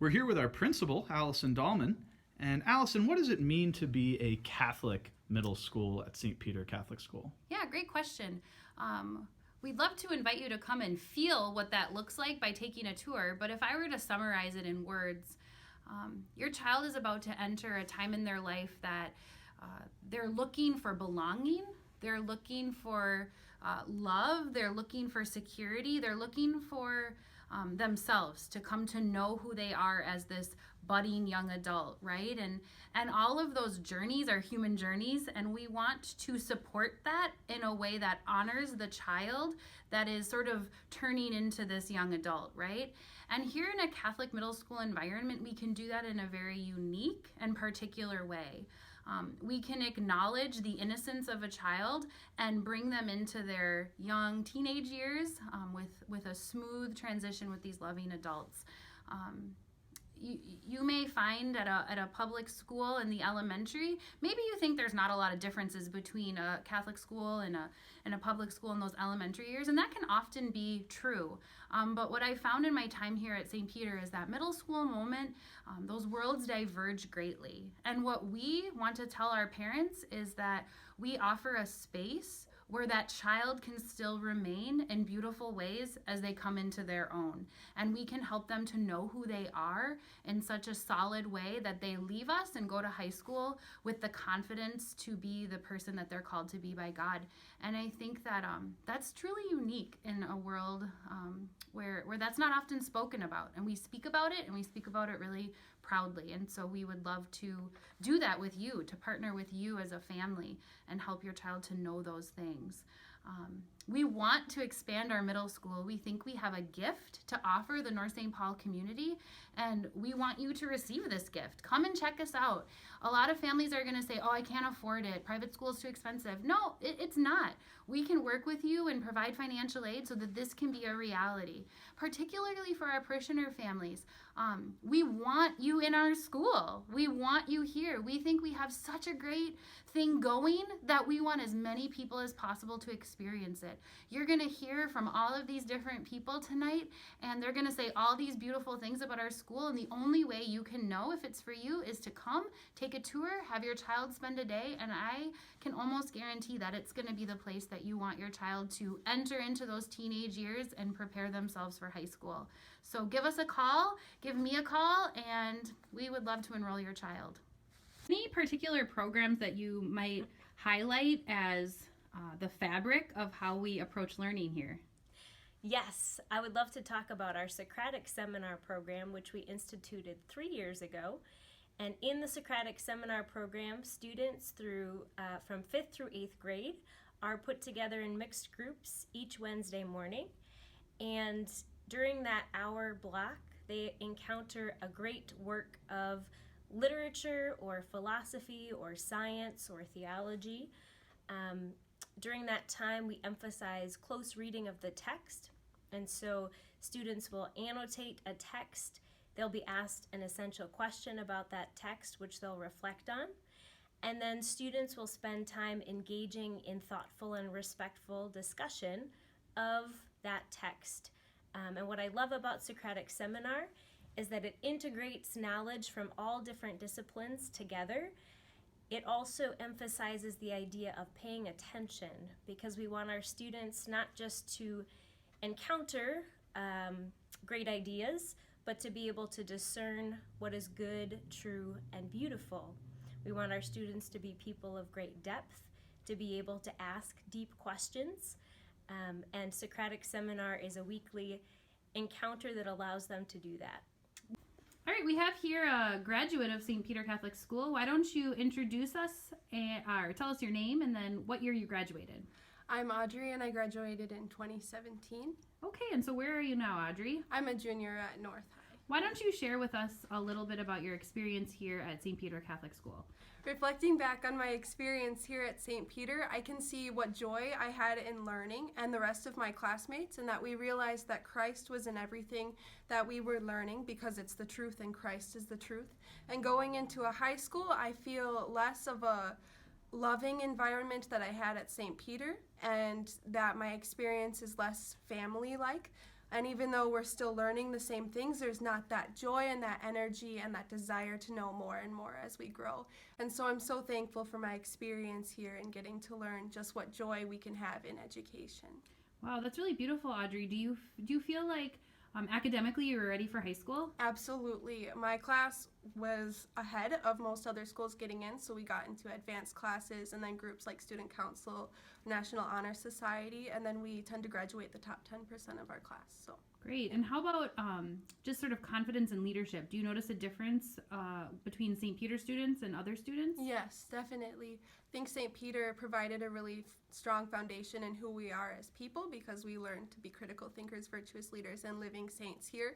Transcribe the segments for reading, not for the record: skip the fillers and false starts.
We're here with our principal, Allison Dahlman. And Allison, what does it mean to be a Catholic middle school at St. Peter Catholic School? Yeah, great question. We'd love to invite you to come and feel what that looks like by taking a tour, but if I were to summarize it in words, your child is about to enter a time in their life that they're looking for belonging, they're looking for love, they're looking for security, they're looking for themselves to come to know who they are as this budding young adult, right? And all of those journeys are human journeys, and we want to support that in a way that honors the child that is sort of turning into this young adult, right? And here in a Catholic middle school environment, we can do that in a very unique and particular way. We can acknowledge the innocence of a child and bring them into their young teenage years with a smooth transition with these loving adults. You may find at a public school in the elementary, maybe you think there's not a lot of differences between a Catholic school and a public school in those elementary years, and that can often be true. But what I found in my time here at St. Peter is that middle school moment, those worlds diverge greatly. And what we want to tell our parents is that we offer a space where that child can still remain in beautiful ways as they come into their own. And we can help them to know who they are in such a solid way that they leave us and go to high school with the confidence to be the person that they're called to be by God. And I think that that's truly unique in a world where that's not often spoken about. And we speak about it, and we speak about it really proudly. And so we would love to do that with you, to partner with you as a family and help your child to know those things. We want to expand our middle school. We think we have a gift to offer the North St. Paul community, and we want you to receive this gift. Come and check us out. A lot of families are going to say, oh, I can't afford it. Private school is too expensive. No, it's not. We can work with you and provide financial aid so that this can be a reality, particularly for our parishioner families. We want you in our school. We want you here. We think we have such a great thing going that we want as many people as possible to experience it. You're going to hear from all of these different people tonight, and they're going to say all these beautiful things about our school, and the only way you can know if it's for you is to come, take a tour, have your child spend a day, and I can almost guarantee that it's going to be the place that you want your child to enter into those teenage years and prepare themselves for high school. So give us a call, give me a call, and we would love to enroll your child. Any particular programs that you might highlight as the fabric of how we approach learning here? Yes, I would love to talk about our Socratic Seminar program, which we instituted 3 years ago. And in the Socratic Seminar program, students from 5th through 8th grade are put together in mixed groups each Wednesday morning. And during that hour block, they encounter a great work of literature or philosophy or science or theology. During that time, we emphasize close reading of the text. And so students will annotate a text. They'll be asked an essential question about that text, which they'll reflect on. And then students will spend time engaging in thoughtful and respectful discussion of that text. And what I love about Socratic Seminar is that it integrates knowledge from all different disciplines together. It also emphasizes the idea of paying attention, because we want our students not just to encounter great ideas, but to be able to discern what is good, true, and beautiful. We want our students to be people of great depth, to be able to ask deep questions, and Socratic Seminar is a weekly encounter that allows them to do that. All right, we have here a graduate of St. Peter Catholic School. Why don't you introduce us or tell us your name and then what year you graduated? I'm Audrey, and I graduated in 2017. Okay, and so where are you now, Audrey? I'm a junior at North High. Why don't you share with us a little bit about your experience here at St. Peter Catholic School? Reflecting back on my experience here at St. Peter, I can see what joy I had in learning and the rest of my classmates, and that we realized that Christ was in everything that we were learning, because it's the truth and Christ is the truth. And going into a high school, I feel less of a loving environment that I had at St. Peter, and that my experience is less family-like. And even though we're still learning the same things, there's not that joy and that energy and that desire to know more and more as we grow. And so I'm so thankful for my experience here and getting to learn just what joy we can have in education. Wow, that's really beautiful, Audrey. Do you feel like academically you were ready for high school? Absolutely. My class was ahead of most other schools getting in, so we got into advanced classes and then groups like Student Council, National Honor Society, and then we tend to graduate the top 10% of our class. So Great. And how about just sort of confidence and leadership? Do you notice a difference between St. Peter students and other students? yes, definitely. I think St. Peter provided a really strong foundation in who we are as people because we learned to be critical thinkers, virtuous leaders, and living saints here.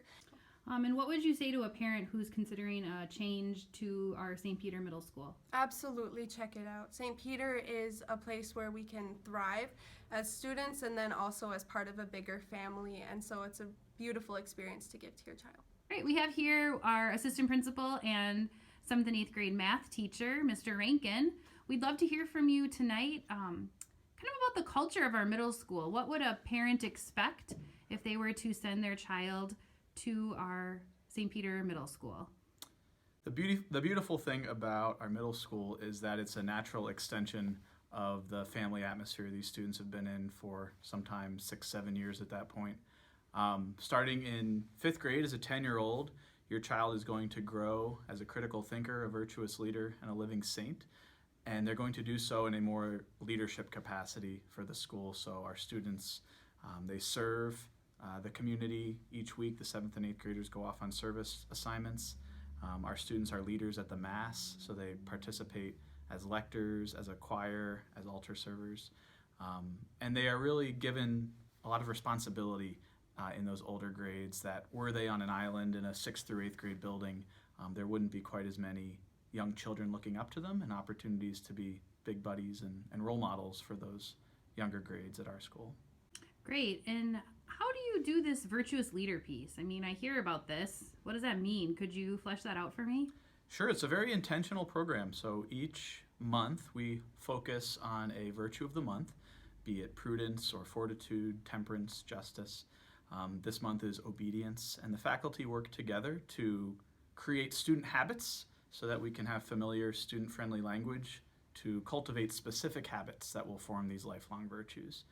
And what would you say to a parent who's considering a change to our St. Peter Middle School? Absolutely, check it out. St. Peter is a place where we can thrive as students and then also as part of a bigger family, and so it's a beautiful experience to give to your child. All right, we have here our assistant principal and 7th and 8th grade math teacher, Mr. Rankin. We'd love to hear from you tonight kind of about the culture of our middle school. What would a parent expect if they were to send their child to our St. Peter Middle School? The beautiful thing about our middle school is that it's a natural extension of the family atmosphere these students have been in for sometimes 6-7 years at that point. Starting in 5th grade as a 10-year-old, your child is going to grow as a critical thinker, a virtuous leader, and a living saint. And they're going to do so in a more leadership capacity for the school. So our students, they serve the community each week. The 7th and 8th graders go off on service assignments. Our students are leaders at the Mass, so they participate as lectors, as a choir, as altar servers. And they are really given a lot of responsibility in those older grades that were they on an island in a 6th through 8th grade building, there wouldn't be quite as many young children looking up to them and opportunities to be big buddies and role models for those younger grades at our school. Great. And how do you do this virtuous leader piece? I mean, I hear about this. What does that mean? Could you flesh that out for me? Sure, it's a very intentional program. So each month we focus on a virtue of the month, be it prudence or fortitude, temperance, justice. This month is obedience, and the faculty work together to create student habits so that we can have familiar, student-friendly language to cultivate specific habits that will form these lifelong virtues.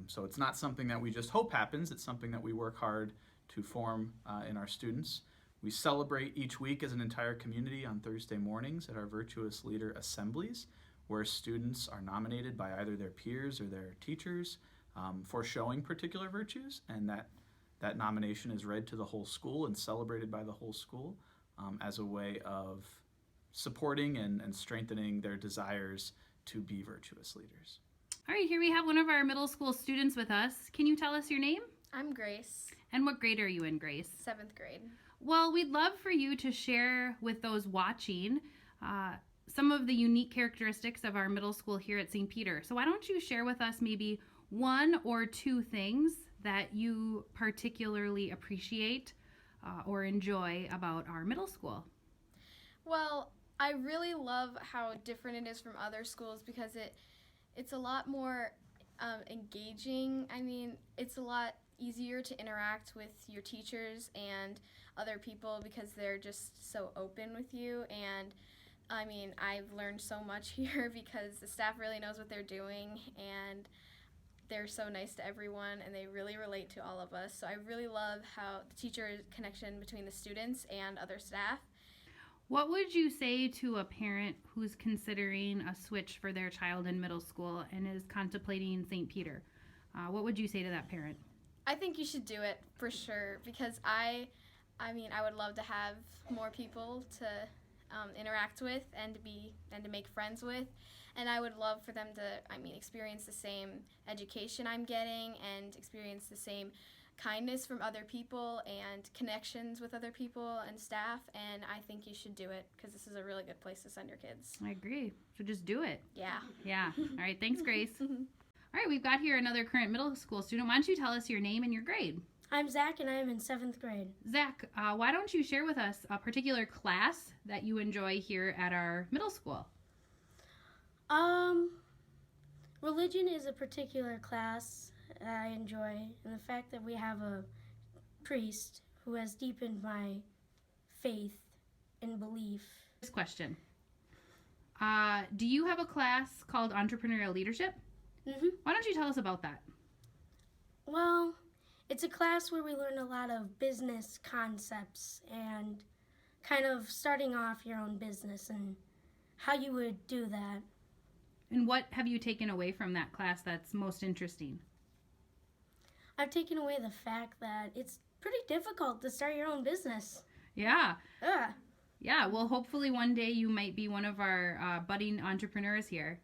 So it's not something that we just hope happens, it's something that we work hard to form in our students. We celebrate each week as an entire community on Thursday mornings at our Virtuous Leader Assemblies, where students are nominated by either their peers or their teachers for showing particular virtues, and that nomination is read to the whole school and celebrated by the whole school as a way of supporting and strengthening their desires to be virtuous leaders. All right, here we have one of our middle school students with us. Can you tell us your name? I'm Grace, And what grade are you in, Grace? 7th grade. Well, we'd love for you to share with those watching some of the unique characteristics of our middle school here at St. Peter. So why don't you share with us maybe one or two things that you particularly appreciate or enjoy about our middle school? Well, I really love how different it is from other schools because it's a lot more engaging. I mean, it's a lot easier to interact with your teachers and other people because they're just so open with you. And I mean, I've learned so much here because the staff really knows what they're doing and they're so nice to everyone and they really relate to all of us. So I really love how the teacher connection between the students and other staff. What would you say to a parent who's considering a switch for their child in middle school and is contemplating St. Peter? What would you say to that parent? I think you should do it for sure because I mean, I would love to have more people to interact with and to make friends with, and I would love for them to, experience the same education I'm getting and experience the same kindness from other people and connections with other people and staff, and I think you should do it because this is a really good place to send your kids. I agree. So just do it. Yeah. Yeah. All right. Thanks, Grace. All right. We've got here another current middle school student. Why don't you tell us your name and your grade? I'm Zach, and I am in 7th grade. Zach, why don't you share with us a particular class that you enjoy here at our middle school? Religion is a particular class that I enjoy, and the fact that we have a priest who has deepened my faith and belief. This question. Do you have a class called Entrepreneurial Leadership? Mm-hmm. Why don't you tell us about that? Well, it's a class where we learn a lot of business concepts and kind of starting off your own business and how you would do that. And what have you taken away from that class that's most interesting? I've taken away the fact that it's pretty difficult to start your own business. Yeah. Ugh. Yeah, well, hopefully one day you might be one of our budding entrepreneurs here.